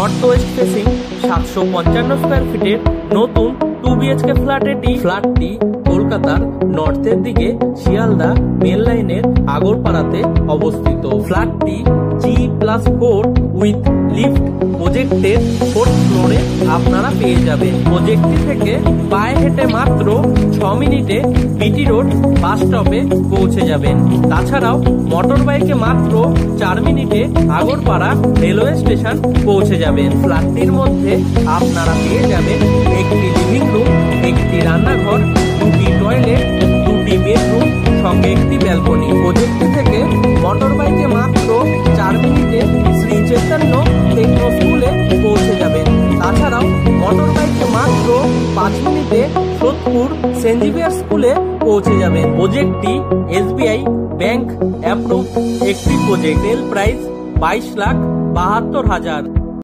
North West facing 755 square ফিটের নতুন 2 BHK flat. ফ্ল্যাটটি কলকাতার নর্থের দিকে শিয়ালদা মেল লাইনের আগরপাড়াতে অবস্থিত। ফ্ল্যাটটি G+4 উইথ লিফট প্রজেক্টের 4th ফ্লোরে আপনারা পেয়ে যাবেন। প্রজেক্টটি থেকে পায়ে হেঁটে মাত্র 6 মিনিটে বিটি রোড বাস স্টপে পৌঁছে যাবেন। তাছাড়াও মোটর বাইকে মাত্র 4 মিনিটে আগরপাড়া রেলওয়ে স্টেশন পৌঁছে যাবেন। ফ্ল্যাটটির মধ্যে আপনারা পেয়ে যাবেন একটি লিভিং রুম, একটি রান্নাঘর, 2টি টয়লেট, 2টি বেডরুম, সঙ্গে একটি ব্যালকনি। প্রজেক্টটি থেকে মোটর বাইকে মাত্র 4 মিনিটে শ্রী চৈতন্য টেকনো স্কুলে পৌঁছে যাবেন। তাছাড়াও মোটর বাইকে মাত্র 5 মিনিটে সোদপুর সেন্ট জেভিয়ার স্কুলে পৌঁছে যাবেন। প্রজেক্টটি SBI ব্যাংক অ্যাপ্রুভ একটি প্রজেক্ট। Sale price 22,72,000।